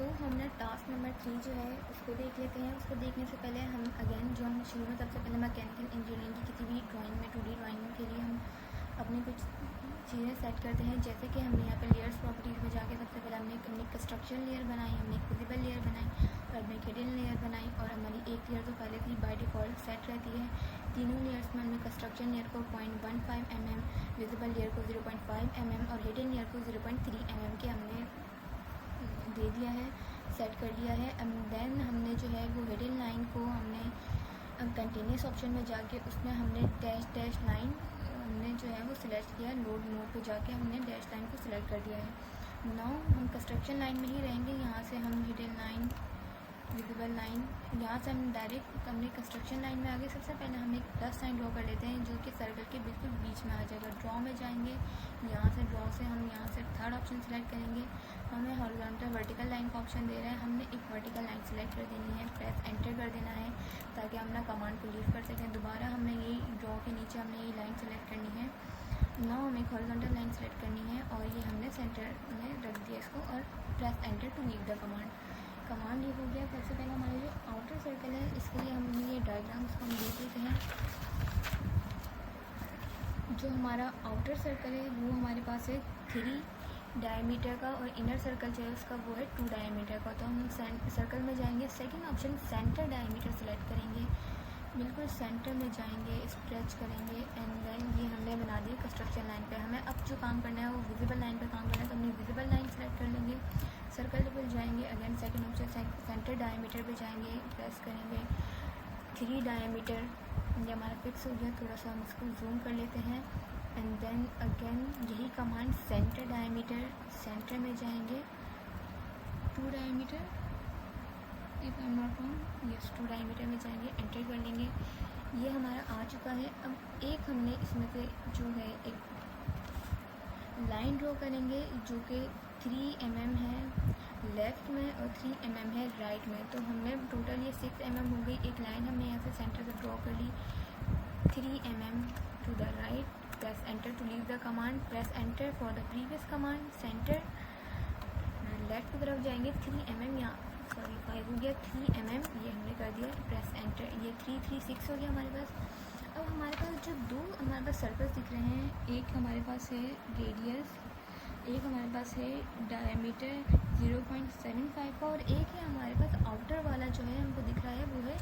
सो हमने task number 3 जो है उसको देख लेते हैं। उसको देखने से पहले हम अगेन जो हम शुरू में सबसे पहले मैकेनिकल इंजीनियरिंग की किसी भी ड्राइंग में 2D ड्राइंग के लिए हम अपनी कुछ चीज़ें सेट करते हैं। जैसे कि हमने यहाँ पर लेयर्स प्रॉपर्टीज़ में जाके सबसे पहले हमने अपनी कंस्ट्रक्शन लेयर बनाई, हमने एक विजिबल लेयर बनाई और हमने एक हिडन लेयर बनाई। और हमारी एक लेयर तो पहले थी बाय डिफ़ॉल्ट सेट रहती है। तीनों लेयर्स में हमने कंस्ट्रक्शन लेयर को 0.15 mm, विजिबल लेयर को 0.5 mm और हिडन लेयर को 0.3 mm के हमने दे दिया है, सेट कर दिया है। एंड देन हमने जो है वो हिडन लाइन को हमने कंटिन्यूस ऑप्शन में जाके उसमें हमने डैश लाइन हमने जो है वो सिलेक्ट किया। लोड मोड पे जाके हमने डैश लाइन को सिलेक्ट कर दिया है। नाउ हम कंस्ट्रक्शन लाइन में ही रहेंगे। यहाँ से हम हिडन लाइन, विजिबल लाइन, यहाँ से हम डायरेक्ट हमने कंस्ट्रक्शन लाइन में आगे सबसे पहले हम एक प्लस साइन ड्रॉ कर लेते हैं जो कि सर्कल के बिल्कुल बीच में आ जाएगा। ड्रॉ में जाएंगे, यहाँ से ड्रॉ से हम यहाँ से थर्ड ऑप्शन सेलेक्ट करेंगे। हमें हॉरिजॉन्टल वर्टिकल लाइन का ऑप्शन दे रहा है, हमने एक वर्टिकल लाइन सेलेक्ट कर देनी है, प्रेस एंटर कर देना है ताकि हम ना कमांड को लीव कर सकें। दोबारा हमने यही ड्रॉ के नीचे हमने ये लाइन सेलेक्ट करनी है। नाउ हमें एक हॉरिजॉन्टल लाइन सेलेक्ट करनी है और ये हमने सेंटर में रख दिया इसको और press enter to leave the command leave हो गया। सबसे पहले हमारा जो आउटर सर्कल है इसके लिए हमने ये डायग्राम्स को हम देख लेते हैं। जो हमारा आउटर सर्कल है वो हमारे पास है 3 डायमीटर का और इनर सर्कल जो है उसका वो है 2 डायमीटर का। तो हम सर्कल में जाएंगे, second option centre diameter select करेंगे, बिल्कुल सेंटर में जाएंगे, स्ट्रेच करेंगे एंड देन ये हमने बना दिया कंस्ट्रक्शन लाइन पे। हमें अब जो काम करना है वो विजिबल लाइन पे काम करना है, तो हमने विजिबल लाइन सेलेक्ट कर लेंगे। सर्कल लेवल जाएंगे, again second option centre diameter पे जाएंगे, प्रेस करेंगे 3 डायमीटर, ये हमारा फिक्स हो गया। थोड़ा सा हम इसको जूम कर लेते हैं एंड देन अगेन यही कमांड सेंटर डायमीटर, सेंटर में जाएंगे 2 diameter, if I am not wrong, yes 2 diameter में जाएंगे, एंटर कर लेंगे। ये हमारा आ चुका है। अब एक हमने इसमें से जो है एक लाइन ड्रॉ करेंगे जो कि 3 mm है लेफ़्ट में और 3 mm है राइट में। तो हमने टोटल ये 6 mm हो गई। एक लाइन हमने यहाँ से सेंटर से ड्रॉ कर ली 3 mm to the right, press enter to leave the command, press enter for the previous command, centre left की तरफ जाएंगे 3 mm, यहाँ 5 हो गया, 3 mm ये हमने कर दिया, प्रेस एंटर, ये 3 3 6 हो गया हमारे पास। अब हमारे पास जो दो हमारे पास सर्कल्स दिख रहे हैं, एक हमारे पास है रेडियस, एक हमारे पास है डायमीटर 0.75 का और एक है हमारे पास आउटर वाला जो है हमको दिख रहा है वो है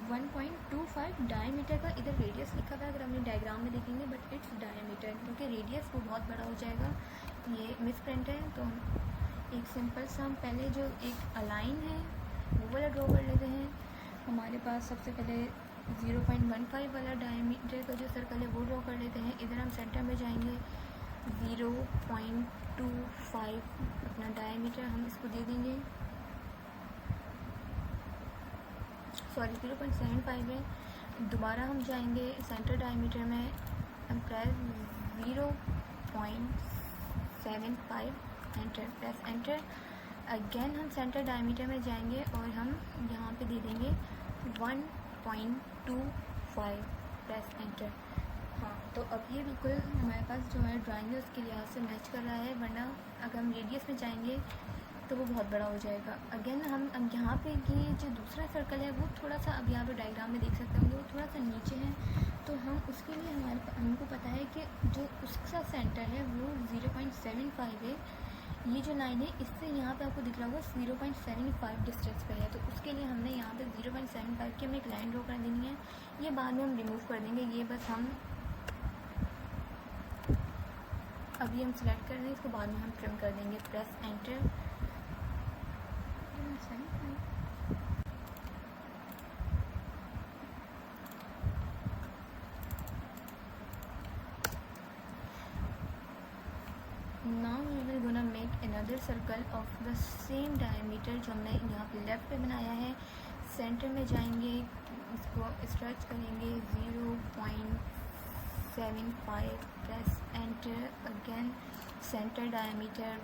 1.25 डायमीटर का। इधर रेडियस लिखा हुआ है, अगर हमने डायग्राम में देखेंगे, बट इट्स डायमीटर क्योंकि रेडियस वो बहुत बड़ा हो जाएगा, ये मिस प्रिंट है। तो एक सिंपल सा हम पहले जो एक अलाइन है वो वाला ड्रॉ कर लेते हैं। हमारे पास सबसे पहले 0.15 वाला डायमीटर का जो सर्कल है वो ड्रॉ कर लेते हैं। इधर हम सेंटर में जाएंगे 0.25 अपना डायमीटर हम इसको दे देंगे, सॉरी 0.75 है। दोबारा हम जाएंगे सेंटर डायमीटर में, हम press 0.75 enter, press enter. Again हम सेंटर डायमीटर में जाएंगे और हम यहाँ पे दे देंगे 1.25, प्रेस एंटर। हाँ, तो अब ये बिल्कुल हमारे पास जो है ड्राइंग है उसके लिहाज से मैच कर रहा है, वरना अगर हम रेडियस में जाएंगे तो वो बहुत बड़ा हो जाएगा। अगेन हम अब यहाँ पे ये जो दूसरा सर्कल है वो थोड़ा सा, अब यहाँ पे डायग्राम में देख सकते होंगे, वो थोड़ा सा नीचे है। तो हम उसके लिए हमको पता है कि जो उसका सेंटर है वो 0.75 है। ये जो लाइन है इससे यहाँ पे आपको दिख रहा होगा 0.75 डिस्टेंस पे है। तो उसके लिए हमने यहाँ पे 0.75 की हमें एक लाइन ड्रॉ कर देनी है। ये बाद में हम रिमूव कर देंगे, ये बस हम अभी हम सिलेक्ट कर रहे हैं, इसको बाद में हम ट्रिम कर देंगे, press enter. Now we will gonna make another circle of the same diameter जो हमने यहाँ पे लेफ्ट पे बनाया है। सेंटर में जाएंगे, इसको स्ट्रेच करेंगे 0.75, press enter. Again centre diameter,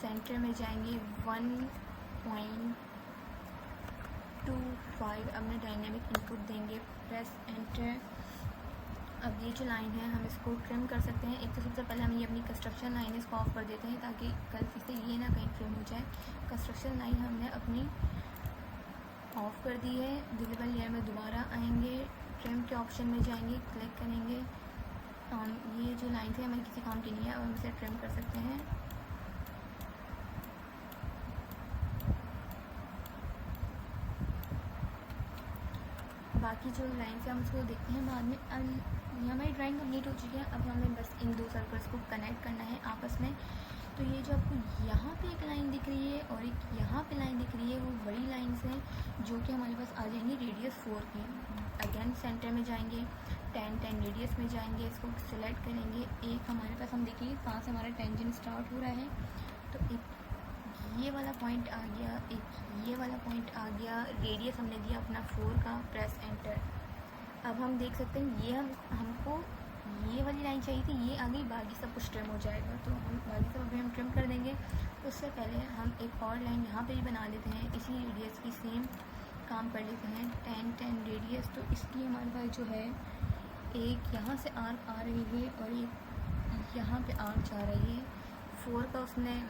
centre में जाएंगे 1.25, अपने डायनेमिक इनपुट देंगे, प्रेस एंटर। अब ये जो लाइन है हम इसको ट्रिम कर सकते हैं। एक तो सबसे पहले हम ये अपनी कंस्ट्रक्शन लाइन इसको ऑफ कर देते हैं ताकि गलती से ये ना कहीं ट्रिम हो जाए। कंस्ट्रक्शन लाइन हमने अपनी ऑफ कर दी है। विजिबल लेयर में दोबारा आएंगे, ट्रिम के ऑप्शन में जाएंगे, क्लिक करेंगे। ये जो लाइन थी हमें किसी काम की नहीं है, अब हम इसे ट्रिम कर सकते हैं। बाकी जो लाइन से हम उसको देखते हैं बाद में। ये हमारी ड्राइंग कंप्लीट हो चुकी है। अब हमें बस इन दो सर्कल्स को कनेक्ट करना है आपस में। तो ये जो आपको यहाँ पे एक लाइन दिख रही है और एक यहाँ पे लाइन दिख रही है, वो बड़ी लाइन्स हैं जो कि हमारे पास आ जाएंगी रेडियस 4 की। अगेन सेंटर में जाएंगे, 10 रेडियस में जाएंगे, इसको सिलेक्ट करेंगे। एक हमारे पास हम देखिए कहाँ से हमारा टेंजेंट स्टार्ट हो रहा है, तो एक ये वाला पॉइंट आ गया, एक ये वाला पॉइंट आ गया। रेडियस हमने दिया अपना 4 का, प्रेस एंटर। अब हम देख सकते हैं ये हमको ये वाली लाइन चाहिए थी, ये आ गई, बाकी सब कुछ ट्रिम हो जाएगा। तो हम बाकी सब अभी हम ट्रिम कर देंगे। उससे पहले हम एक और लाइन यहाँ पे भी बना लेते हैं, इसी रेडियस की सेम काम कर लेते हैं। 10 रेडियस, तो इसकी हमारे पास जो है एक यहाँ से आर्क आ रही है और एक यहाँ पे आर्क जा रही है। 4 का उसने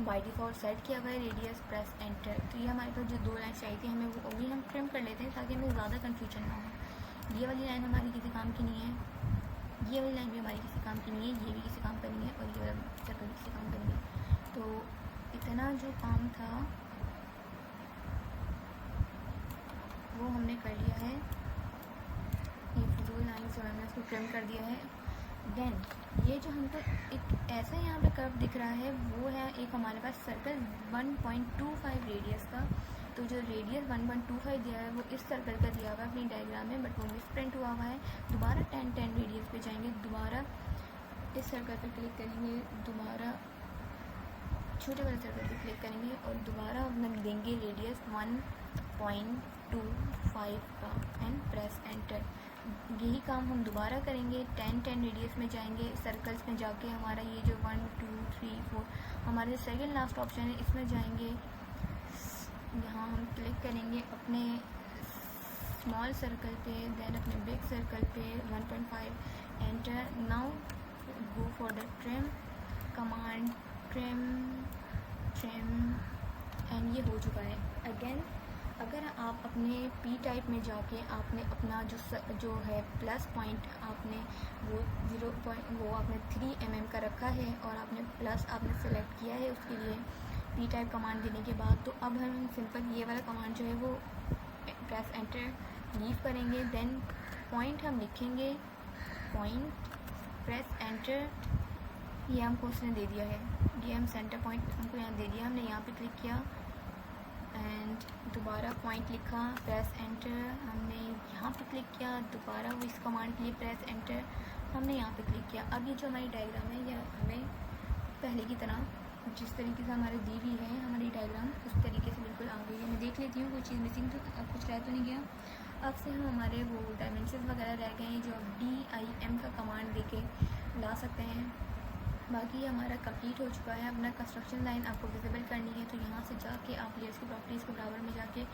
बाय डिफ़ॉल्ट सेट किया हुआ है रेडियस, प्रेस एंटर। तो ये हमारे पास जो दो लाइन चाहिए थी हमें वो भी हम ट्रिम कर लेते हैं ताकि हमें ज़्यादा कन्फ्यूजन ना हो। ये वाली लाइन हमारी किसी काम की नहीं है, ये वाली लाइन भी हमारी किसी काम की नहीं है, ये भी किसी काम का नहीं है, और ये वाला सर्कल भी किसी काम का नहीं है। तो इतना जो काम था वो हमने कर लिया है। ये फिजूल लाइन से हमने इसको ट्रिम कर दिया है। देन ये जो हमको एक ऐसा यहाँ पे कर्व दिख रहा है वो है एक हमारे पास सर्कल 1.25 रेडियस का। तो जो रेडियस 1.25 दिया है वो इस सर्कल का दिया हुआ है अपनी डायग्राम में, बट वो मिसप्रिंट हुआ हुआ है। दोबारा 10 रेडियस पे जाएंगे, दोबारा इस सर्कल पे क्लिक करेंगे, दोबारा छोटे वाले सर्कल पे क्लिक करेंगे और दोबारा हम देंगे रेडियस 1.25 का एंड प्रेस एंटर। यही काम हम दोबारा करेंगे। 10 रेडियस में जाएंगे, सर्कल्स में जाके हमारा ये जो 1 2 3 4 हमारे सेकेंड लास्ट ऑप्शन है इसमें जाएंगे। यहाँ हम क्लिक करेंगे अपने स्मॉल सर्कल पे, देन अपने बिग सर्कल पे 1.5 enter. Now go for the trim command, trim and ये हो चुका है। अगेन अगर आप अपने पी टाइप में जाके आपने अपना जो है प्लस पॉइंट आपने वो 0 आपने 3 mm का रखा है और आपने प्लस आपने सेलेक्ट किया है उसके लिए पी टाइप कमांड देने के बाद, तो अब हम सिंपल ये वाला कमांड जो है वो प्रेस एंटर लीव करेंगे। देन पॉइंट हम लिखेंगे, पॉइंट प्रेस एंटर, ये हमको उसने दे दिया है। ये हम सेंटर पॉइंट हमको यहाँ दे दिया, हमने यहाँ पे क्लिक किया एंड दोबारा पॉइंट लिखा, प्रेस एंटर। हमने यहाँ पे क्लिक किया, दोबारा वो इस कमांड के लिए प्रेस एंटर, हमने यहाँ पे क्लिक किया। अब ये जो हमारी डायग्राम है यह हमें पहले की तरह जिस तरीके से हमारे दी हुई है हमारी डायग्राम उस तरीके से बिल्कुल आ गई है। मैं देख लेती हूँ कोई चीज़ मिसिंग तो कुछ रह तो नहीं गया। अब से हम हमारे वो डायमेंशन वगैरह रह गए हैं जो DIM का कमांड देके ला सकते हैं। बाकी हमारा कंप्लीट हो चुका है। अपना कंस्ट्रक्शन लाइन आपको विजिबल करनी है तो यहाँ से जाके आप लेयर्स की प्रॉपर्टीज़ को बराबर में जाके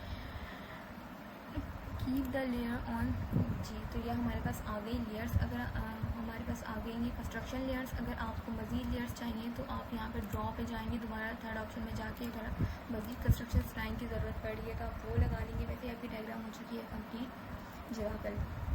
कीप द लेयर ऑन जी, तो यह हमारे पास आ गई लेयर्स। अगर हमारे पास आ गई ये कंस्ट्रक्शन लेयर्स, अगर आपको मज़ीद लेयर्स चाहिए तो आप यहाँ पर ड्रॉ पे जाएंगे, दोबारा थर्ड ऑप्शन में जाके अगर मज़ीद कंस्ट्रक्शन लाइन की ज़रूरत पड़ रही है तो आप वो लगा लेंगे। वैसे आपकी डायग्राम हो चुकी है कंप्लीट। जज़ाकल्लाह।